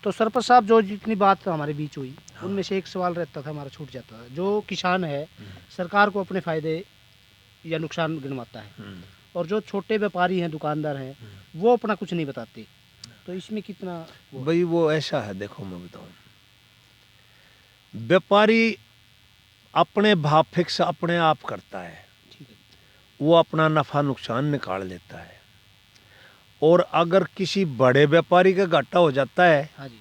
तो सरपंच साहब, जो जितनी बात हमारे बीच हुई, उनमें से एक सवाल रहता था, हमारा छूट जाता था। जो किसान है, सरकार को अपने फायदे या नुकसान गिनवाता है, और जो छोटे व्यापारी हैं, दुकानदार हैं, वो अपना कुछ नहीं बताते। तो इसमें कितना भाई वो ऐसा है, देखो मैं बताऊं, व्यापारी अपने भाव फिक्स अपने आप करता है, ठीक है। वो अपना नफा नुकसान निकाल लेता है। और अगर किसी बड़े व्यापारी का घाटा हो जाता है, हाँ जी,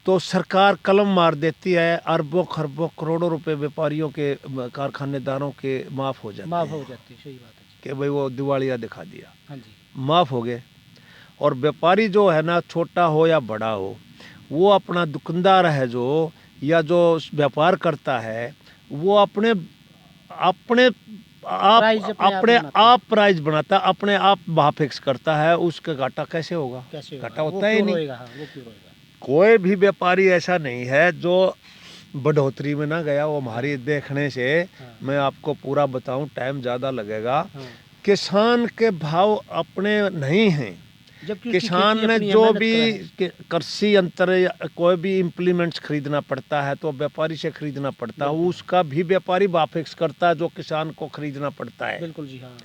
तो सरकार कलम मार देती है, अरबों खरबों करोड़ों रुपए व्यापारियों के, कारखानेदारों के माफ हो जाते माफ हैं हो जाती है, सही बात है जी। कि भाई वो दिवालिया दिखा दिया, हाँ जी, माफ हो गए। और व्यापारी जो है ना, छोटा हो या बड़ा हो, वो अपना दुकानदार है जो, या जो व्यापार करता है, वो अपने अपने आप प्राइस अपने आप अपने बनाते हैं। आप प्राइस बनाता है, अपने आप भाव फिक्स करता है। उसका घाटा कैसे होगा? कैसे होगा? घाटा वो होता ही क्यों नहीं। रोएगा? हाँ, वो क्यों रोएगा? कोई भी व्यापारी ऐसा नहीं है जो बढ़ोतरी में ना गया। वो हमारी देखने से, हाँ, मैं आपको पूरा बताऊं, टाइम ज़्यादा लगेगा। हाँ। किसान के भाव अपने नहीं हैं। जबकि उसकी किसान खेती ने अपनी है, जो मेहनत भी करा है। कृषि यंत्र या कोई भी इम्प्लीमेंट्स खरीदना पड़ता है तो व्यापारी से खरीदना पड़ता है, बिल्कुल। उसका भी व्यापारी भाव फिक्स करता है जो किसान को खरीदना पड़ता है। बिल्कुल जी, हाँ।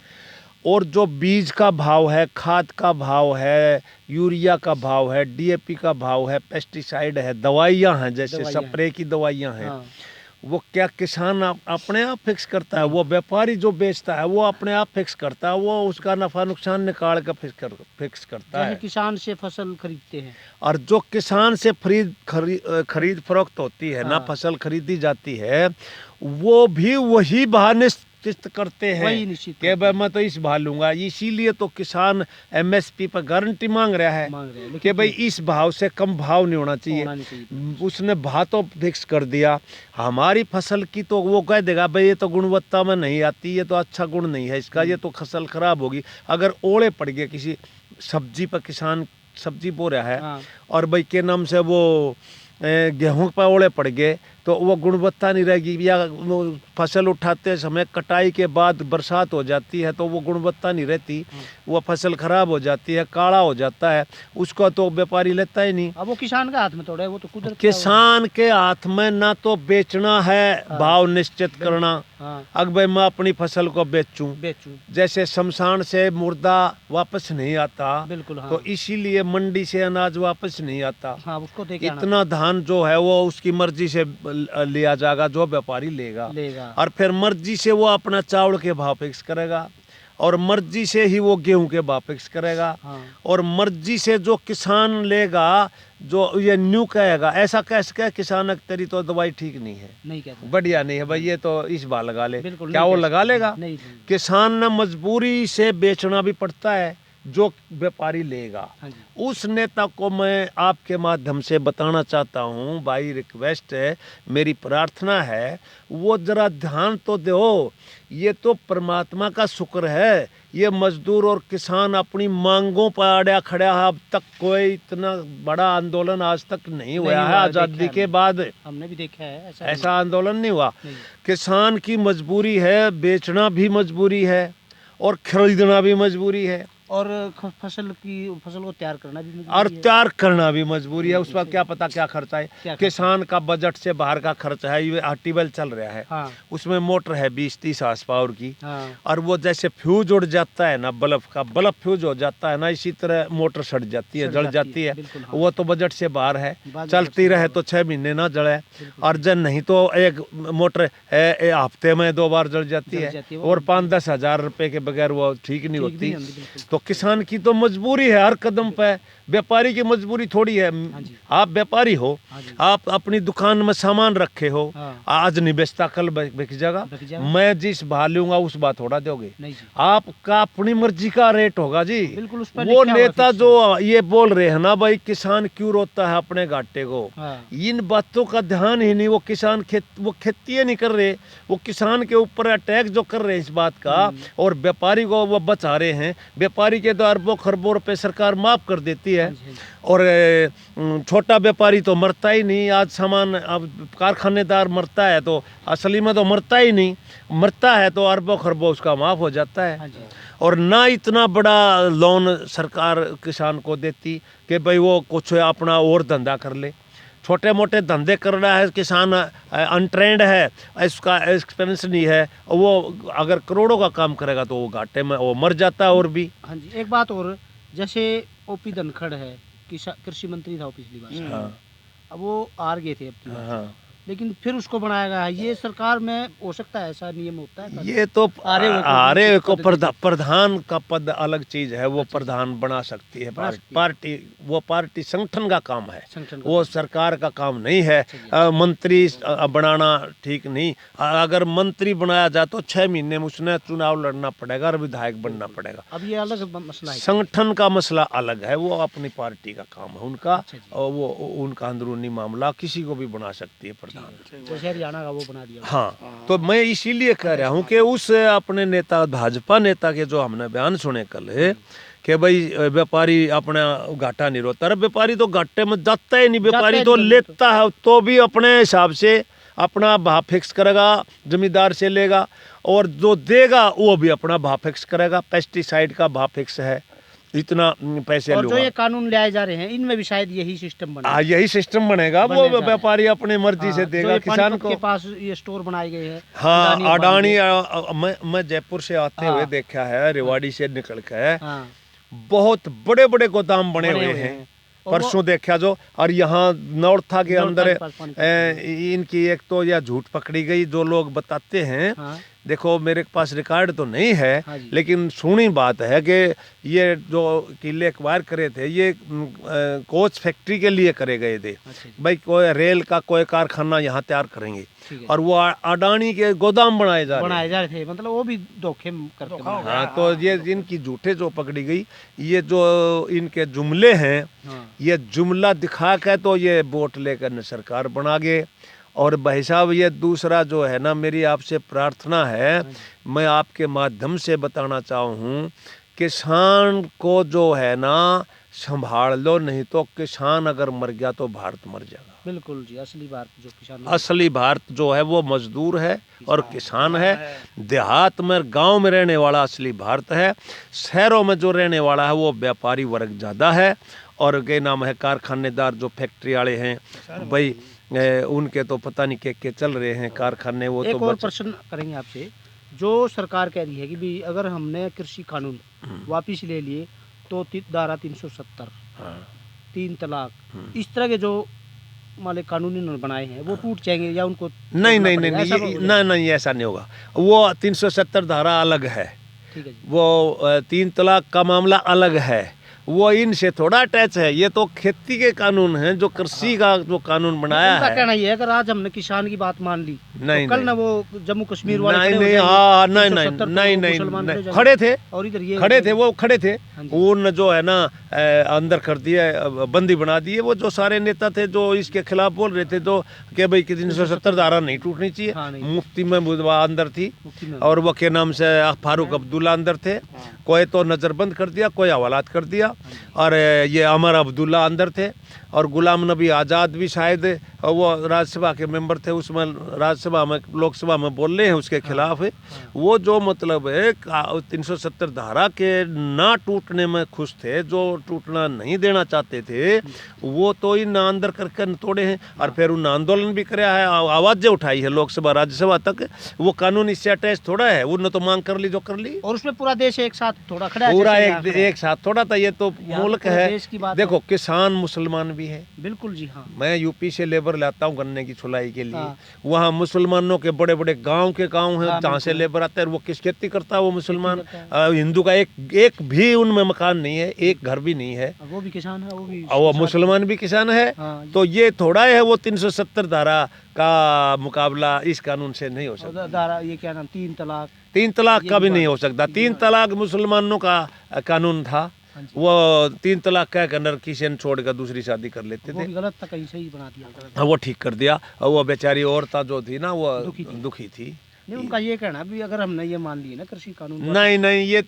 और जो बीज का भाव है, खाद का भाव है, यूरिया का भाव है, डीएपी का भाव है, पेस्टिसाइड है, दवाइयाँ हैं, जैसे दवाइयाँ हैं। स्प्रे की दवाइयाँ हैं, हाँ, वो क्या किसान अपने आप फिक्स करता है? नहीं। वो व्यापारी जो बेचता है वो अपने आप फिक्स करता है, वो उसका नफा नुकसान निकाल कर फिक्स करता जैसे है। किसान से फसल खरीदते हैं। और जो किसान से खरीद फरोख्त होती है ना, हाँ। फसल खरीदी जाती है, वो भी वही भाव निश्चित करते हैं वही निश्चित कि करते भाई हैं। मैं तो इस भाव लूंगा। इसीलिए तो किसान एमएसपी पर गारंटी मांग रहा है मांग रहे हैं, कि लेकिन भाई इस भाव से कम भाव नहीं होना चाहिए। होना नहीं चाहिए। उसने भाव तो फिक्स कर दिया। हमारी फसल की तो वो कह देगा भाई ये तो गुणवत्ता में नहीं आती, ये तो अच्छा गुण नहीं है इसका, ये तो फसल खराब होगी। अगर ओले पड़ गए किसी सब्जी पर, किसान सब्जी बो रहा है, हाँ, और भाई के नाम से वो गेहूं पर ओले पड़ गए, तो वो गुणवत्ता नहीं रहेगी। या वो फसल उठाते समय कटाई के बाद बरसात हो जाती है तो वो गुणवत्ता नहीं रहती, वो फसल खराब हो जाती है, काला हो जाता है, उसको तो व्यापारी लेता ही नहीं। अब वो किसान का हाथ में थोड़ा है, वो तो कुदरत का किसान के हाथ में ना तो बेचना है, हाँ, भाव निश्चित करना। हाँ, अगर भाई मैं अपनी फसल को बेचूं, बेचूं। जैसे शमशान से मुर्दा वापस नहीं आता, बिल्कुल, हाँ। तो इसीलिए मंडी से अनाज वापस नहीं आता। हाँ, उसको दे के आना इतना धान जो है वो उसकी मर्जी से लिया जाएगा, जो व्यापारी लेगा। लेगा। और फिर मर्जी से वो अपना चावल के भाव फिक्स करेगा, और मर्जी से ही वो गेहूं के भाव फिक्स करेगा, हाँ, और मर्जी से जो किसान लेगा, जो ये न्यू कहेगा, ऐसा कैसे कहे किसान तेरी तो दवाई ठीक नहीं है, नहीं कहते। बढ़िया नहीं है भाई, ये तो इस भाव लगा ले, बिल्कुल क्या नहीं वो कह लगा सकते। लेगा? नहीं, नहीं। किसान ने मजबूरी से बेचना भी पड़ता है जो व्यापारी लेगा। हाँ जी, उस नेता को मैं आपके माध्यम से बताना चाहता हूँ, भाई रिक्वेस्ट है, मेरी प्रार्थना है, वो जरा ध्यान तो दो। ये तो परमात्मा का शुक्र है, ये मजदूर और किसान अपनी मांगों पर अड़ा खड़ा है। अब तक कोई इतना बड़ा आंदोलन आज तक नहीं हुआ है। देखा आज़ादी है के बाद हमने भी देखा है, ऐसा ऐसा आंदोलन नहीं हुआ। नहीं। किसान की मजबूरी है, बेचना भी मजबूरी है और खरीदना भी मजबूरी है, और फसल को तैयार करना भी और मजबूरी है। तैयार करना भी मजबूरी है। उस पर क्या पता क्या खर्चा है। क्या खर्चा? किसान का बजट से बाहर का खर्च है। ये ट्यूबवेल चल रहा है, हाँ, उसमें मोटर है 20-30 हार्स पावर की, हाँ, और वो जैसे फ्यूज उड़ जाता है ना, बल्ब फ्यूज हो जाता है ना, इसी तरह मोटर सट जाती है, जल जाती है। बिल्कुल, हाँ। वो तो बजट से बाहर है। बजट चलती से रहे बाहर। तो 6 महीने ना जले, बिल्कुल। और जब नहीं तो एक मोटर हफ्ते में 2 बार जल जाती जल है, जाती है, और 5-10 हजार रुपए के बगैर वो ठीक नहीं ठीक भी होती। नहीं होती, बिल्कुल। तो किसान की तो मजबूरी है हर कदम पे, व्यापारी की मजबूरी थोड़ी है। हाँ जी, आप व्यापारी हो, हाँ जी, आप अपनी दुकान में सामान रखे हो, हाँ, आज नहीं बेचता कल बिक जाएगा। बिक जाएगा। मैं जिस भाव लूंगा उस बात थोड़ा दोगे, नहीं जी, आपका अपनी मर्जी का रेट होगा जी। बिल्कुल। उस पर वो लिखा हुआ नेता फिक्स है। जो ये बोल रहे हैं ना भाई किसान क्यों रोता है अपने घाटे को, हाँ, इन बातों का ध्यान ही नहीं। वो किसान वो खेती नहीं कर रहे, वो किसान के ऊपर अटैक जो कर रहे हैं इस बात का, और व्यापारी को वो बचा रहे हैं। व्यापारी व्यापारी के तो अरबों खरबों रुपए सरकार माफ कर देती है, हाँ जी, हाँ जी। और छोटा व्यापारी तो मरता ही नहीं। आज सामान अब कारखानेदार मरता है तो असली में तो मरता ही नहीं, मरता है तो अरबों खरबों उसका माफ हो जाता है। हाँ जी। और ना इतना बड़ा लोन सरकार किसान को देती कि भाई वो कुछ अपना और धंधा कर ले। छोटे मोटे धंधे कर रहा है किसान, अनट्रेंड है, इसका एक्सपीरियंस नहीं है, वो अगर करोड़ों का काम करेगा तो वो घाटे में वो मर जाता है। और भी हाँ जी, एक बात और, जैसे ओपी धनखड़ है, कृषि मंत्री था वो पिछली बार से। हाँ अब वो हार गए थे अब की बार। हाँ, लेकिन फिर उसको बनाया गया है। ये सरकार में हो सकता है ऐसा नियम होता है? ये तो हारे हुए को हारे को पद देते हैं। प्रधान का पद अलग चीज है, वो प्रधान बना सकती है बना सकती है। पार्टी, वो पार्टी संगठन का काम है, संगठन का वो सरकार का काम नहीं है। मंत्री बनाना ठीक नहीं। अगर मंत्री बनाया जाए तो 6 महीने में उसने चुनाव लड़ना पड़ेगा और विधायक बनना पड़ेगा। अब ये अलग मसला है। संगठन का मसला अलग है, वो अपनी पार्टी का काम है उनका, अच्छा जी। और वो उनका अंदरूनी मामला, किसी को भी बना सकती है प्रधान। जैसे हरियाणा का वो बना दिया। हाँ, तो मैं इसीलिए कह रहा हूँ कि उस अपने नेता, भाजपा नेता के जो हमने बयान सुने कल कि भाई व्यापारी अपना घाटा नहीं रोता। अरे व्यापारी तो घाटे में जाता ही नहीं, व्यापारी तो लेता है तो भी अपने हिसाब से अपना भाव फिक्स करेगा, जमींदार से लेगा, और जो देगा वो भी अपना भाव फिक्स करेगा। पेस्टिसाइड का भाव फिक्स है, इतना पैसे और जो लूंगा। ये कानून लाए जा रहे हैं इनमें भी शायद यही सिस्टम बने। यही सिस्टम बनेगा, बनने वो जा रहा है। व्यापारी अपनी मर्जी से हाँ, जो देगा ये किसान पानीपत को। के पास ये स्टोर बनाए गए हैं। हाँ, अडानी अडानी, मैं जयपुर से आते हुए हाँ। देखा है, रेवाड़ी से निकल के हाँ, बहुत बड़े बड़े गोदाम बने हुए हैं। और वो- परसों देखा जो, और यहाँ नौरथा के नौरथा अंदर के पास पानीपत इनकी एक तो यह झूठ पकड़ी गई, जो लोग बताते हैं। हाँ, देखो मेरे पास रिकॉर्ड तो नहीं है, हाँ जी। लेकिन सुनी बात है कि ये जो किले एक्वायर करे थे ये कोच फैक्ट्री के लिए करे गए थे। अच्छा जी, भाई कोई रेल का कोई कारखाना यहाँ तैयार करेंगे, ठीक है। और वो अडानी के गोदाम बनाए जा रहे हैं। बनाए जा रहे थे, मतलब वो भी धोखे करके बनाए। हाँ, तो ये इनकी झूठे जो पकड़ी गई, ये जो इनके जुमले हैं, हाँ, ये जुमला दिखा के तो ये वोट लेकर न सरकार बना गए। और भाई साहब ये दूसरा जो है ना, मेरी आपसे प्रार्थना है, मैं आपके माध्यम से बताना चाहूँ, किसान को जो है ना संभाल लो, नहीं तो किसान अगर मर गया तो भारत मर जाएगा। बिल्कुल जी, असली बात जो किसान असली भारत जो है वो मजदूर है और किसान है। देहात में, गांव में रहने वाला असली भारत है। शहरों में जो रहने वाला है वो व्यापारी वर्ग ज़्यादा है, और के नाम है कारखानेदार, जो फैक्ट्री वाले हैं भाई, उनके तो पता नहीं के चल रहे हैं कारखाने। वो एक तो और प्रश्न करेंगे आपसे। जो सरकार कह रही है कि भी अगर हमने कृषि कानून वापिस ले लिए तो धारा 370, हाँ, 3 तलाक, इस तरह के जो मालिक कानून इन्होंने बनाए हैं वो टूट जाएंगे या उनको नहीं तोड़ना नहीं नहीं पड़ेगा? नहीं, ऐसा ये- हो नहीं नहीं ऐसा नहीं होगा। वो 370 धारा अलग है, ठीक है जी। वो 3 तलाक का मामला अलग है, वो इनसे थोड़ा अटैच है। ये तो खेती के कानून हैं, जो कृषि का जो कानून बनाया उनका है। कहना ये है अगर आज हमने किसान की बात मान ली नहीं, तो कल नहीं। ना वो जम्मू कश्मीर वाले नहीं खड़े हो नहीं, जाएंगे, हाँ, नहीं 370 तो नहीं नहीं मुसलमान नहीं, खड़े हो खड़े थे, जाएंगे। और इधर ये खड़े थे, वो खड़े थे, हाँ जी। उन जो है ना अंदर कर दिया, बंदी बना दिए। वो जो सारे नेता थे जो इसके खिलाफ बोल रहे थे, जो कि भाई 370 धारा नहीं टूटनी हाँ, चाहिए। नहीं। मुफ्ती महमूद अंदर थी, मुफ्ती में और वो के नाम से फारूक अब्दुल्ला अंदर थे। कोई तो नज़रबंद कर दिया, कोई हवालात कर दिया, और ये अमर अब्दुल्ला अंदर थे, और गुलाम नबी आज़ाद भी शायद वो राज्यसभा के मेंबर थे, उसमें राज्यसभा में, लोकसभा में बोल रहे हैं उसके खिलाफ। वो जो मतलब है 370 धारा के ना टूटने में खुश थे, जो टूटना नहीं देना चाहते थे, वो तो इन अंदर करके तोड़े हैं। और फिर उन आंदोलन भी कराया है, आवाज़ें उठाई है लोकसभा राज्यसभा तक। वो कानून इससे अटैच थोड़ा है, उन्होंने तो मांग कर ली जो कर ली। और उसमें पूरा देश एक साथ थोड़ा खड़ा है, पूरा जैसे यहाँ खड़ा है। एक साथ थोड़ा था, ये तो यहाँ मुल्क पूरे है। देश की बात देखो किसान मुसलमान भी है। बिल्कुल जी, हाँ। मैं यूपी से लेबर लाता हूँ गन्ने की छुलाई के लिए, हाँ। वहाँ मुसलमानों के बड़े बड़े गांव के गांव हैं हाँ, जहाँ से बिल्कुल। लेबर आता है। वो किस खेती करता है? वो मुसलमान। करता हिंदू का एक भी उनमें मकान नहीं है, एक घर भी नहीं है, वो भी किसान है, वो भी और वो मुसलमान भी किसान है। हाँ, तो ये थोड़ा है, वो 370 धारा का मुकाबला इस कानून से नहीं हो सकता। दारा ये क्या नाम, 3 तलाक। 3 तलाक ये का भी भी नहीं बात- हो सकता। ये 3 तलाक मुसलमानों का कानून था। हाँ जी। वो 3 तलाक कह कर नर किसी ने छोड़कर दूसरी शादी कर लेते वो थे। भी गलत था, कहीं सही बना दिया। हाँ, वो ठीक कर दिया। और वो बेचारी औरत जो थी ना, वो दुखी थी। दुखी थी। नहीं, उनका ये कहना है भी अगर हमने ये मान लिए ना कृषि कानून नहीं नहीं, ये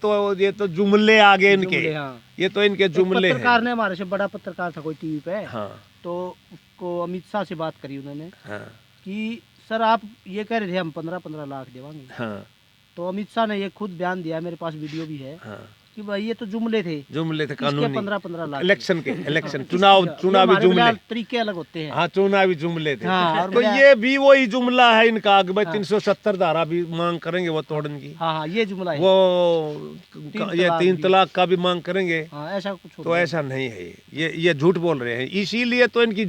तो जुमले आगे इनके, जुमले, हाँ। ये तो इनके एक जुमले पत्रकार हैं। ने, हमारे से बड़ा पत्रकार था कोई टीवी पे, हाँ तो उसको अमित शाह से बात करी उन्होंने हाँ कि सर आप ये कह रहे थे हम 15-15 लाख देवांगे, हाँ तो अमित शाह ने ये खुद बयान दिया, मेरे पास वीडियो भी है, हाँ, कि भाई ये तो जुमले थे, जुमले थे किसके कानूनी, 15-15 लाख इलेक्शन के, इलेक्शन हाँ, चुनाव, किसके? चुनावी ये हमारे जुमले, बजाय तरीके अलग होते हैं। हाँ चुनावी जुमले थे। हाँ, और तो मेरा- ये भी वही जुमला है इनका कि भाई हाँ। 370 धारा भी मांग करेंगे वो तोड़ने की, हाँ हाँ, ये जुमला है। वो ये 3 तलाक का भी मांग करेंगे। हाँ, ऐसा कुछ तो होता है। ऐसा नहीं है, ये झूठ बोल रहे हैं, इसीलिए तो इनकी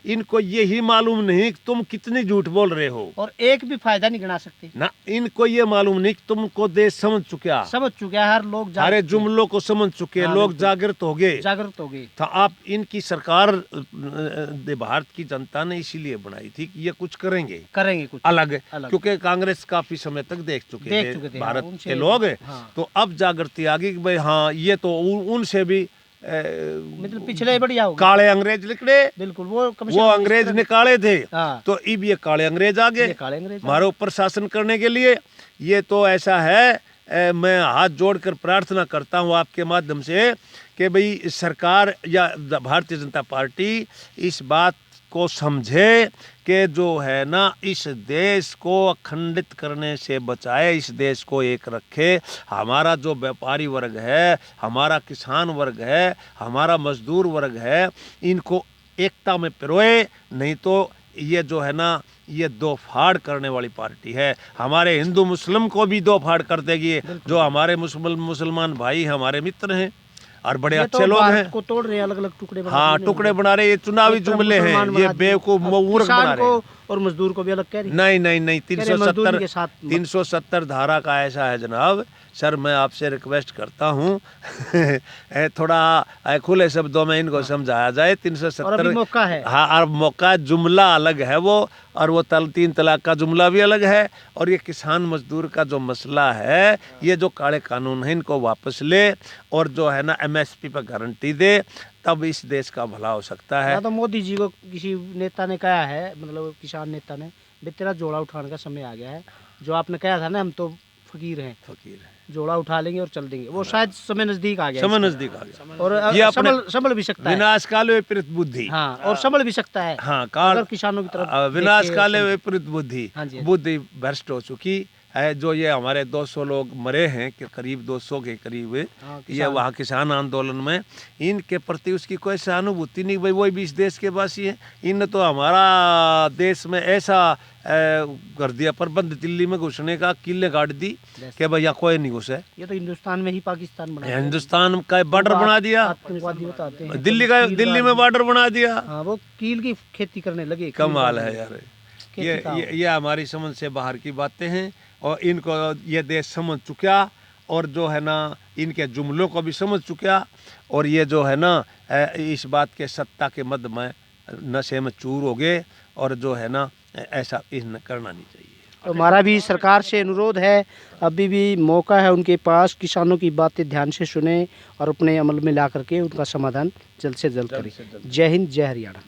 इनको यही मालूम नहीं कि तुम कितनी झूठ बोल रहे हो और एक भी फायदा नहीं गिना सकते, ना, इनको ये मालूम नहीं कि तुमको देश समझ चुका, समझ चुके हैं हर लोग, सारे जुमलों को समझ चुके, हाँ, लोग बिल्कुल। जागृत हो गए। जागरूक हो गए। तो आप इनकी सरकार भारत की जनता ने इसीलिए बनाई थी कि ये कुछ करेंगे कुछ अलग, अलग। क्योंकि कांग्रेस काफी समय तक देख चुके थे थे, भारत हाँ, के लोग। हाँ। तो अब जागृति आ गई कि भाई हाँ ये तो उनसे भी मतलब पिछले बढ़िया हो गए। काले अंग्रेज निकले, बिल्कुल, वो वो अंग्रेज निकाले थे। हाँ, तो अब ये काले अंग्रेज आ गए ये काले अंग्रेज हमारे ऊपर शासन करने के लिए। ये तो ऐसा है, मैं हाथ जोड़कर प्रार्थना करता हूँ आपके माध्यम से कि भाई सरकार या भारतीय जनता पार्टी इस बात को समझे कि जो है ना इस देश को अखंडित करने से बचाए, इस देश को एक रखे। हमारा जो व्यापारी वर्ग है, हमारा किसान वर्ग है, हमारा मजदूर वर्ग है, इनको एकता में पिरोए, नहीं तो ये जो है ना ये दो फाड़ करने वाली पार्टी है। हमारे हिंदू मुस्लिम को भी दो फाड़ कर देगी। जो हमारे मुसलमान भाई हमारे मित्र हैं और बड़े ये अच्छे तो लोग भारत हैं, को तोड़ रहे हैं, अलग अलग टुकड़े बना हाँ दिए टुकड़े बना रहे, ये चुनावी एक तरफ जुमले हैं, मुसलमान ये बना दिए, बेवकूफ अब मूर्ख बना किसान रहे हैं। को और मजदूर को भी अलग कह रही है। नहीं नहीं नहीं, कह रहे मजदूरी के साथ मत- 370 धारा का ऐसा है जनाब। सर मैं आपसे रिक्वेस्ट करता हूँ थोड़ा खुले शब्दों में इनको समझाया जाए। और अभी 370 मौका है। हाँ, और मौका, जुमला अलग है वो, और वो 3 तलाक का जुमला भी अलग है। और ये किसान मजदूर का जो मसला है, ये जो काले कानून है इनको वापस ले, और जो है ना MSP पर गारंटी दे, तब इस देश का भला हो सकता है। या तो मोदी जी को किसी नेता ने कहा है, मतलब किसान नेता ने, भाई तेरा जोड़ा उठाने का समय आ गया है, जो आपने कहा था ना हम तो फकीर हैं, फकीर है, जोड़ा उठा लेंगे और चल देंगे, वो शायद समय नजदीक आ गया समय इसका। नजदीक आ गया। और ये अपने संभल भी सकता है। विनाश काले विपरीत बुद्धि, हाँ, और संभल भी सकता है। हाँ अगर किसानों की तरफ विनाश देख के काले समझे। विपरीत बुद्धि, हाँ जी। बुद्धि भ्रष्ट हो चुकी है। जो ये हमारे 200 लोग मरे हैं, कि करीब 200 के करीब, हाँ, ये किसान। वहाँ किसान आंदोलन में, इनके प्रति उसकी कोई सहानुभूति नहीं। भाई वही भी इस देश के वासी हैं, इन तो हमारा देश में ऐसा कर दिया प्रबंध, दिल्ली में घुसने का, किले गाड़ दी कि भैया कोई नहीं घुसे। ये तो हिंदुस्तान में ही पाकिस्तान बना दिया। हिंदुस्तान का बॉर्डर बना दिया, आतंकवादी बताते हैं दिल्ली में बॉर्डर बना दिया। हाँ, वो कील की खेती करने लगे। कमाल है यार, खेती का ये हमारी समझ से बाहर की बातें हैं, और इनको ये देश समझ चुका, और जो है ना इनके जुमलों को भी समझ चुका, और ये जो है ना इस बात के सत्ता के मद में नशे में चूर हो गए, और जो है ना ऐसा इन करना नहीं चाहिए। तो हमारा भी सरकार से अनुरोध है, अभी भी मौका है उनके पास, किसानों की बातें ध्यान से सुने और अपने अमल में ला करके उनका समाधान जल्द से जल्द करें। जय हिंद, जय हरियाणा।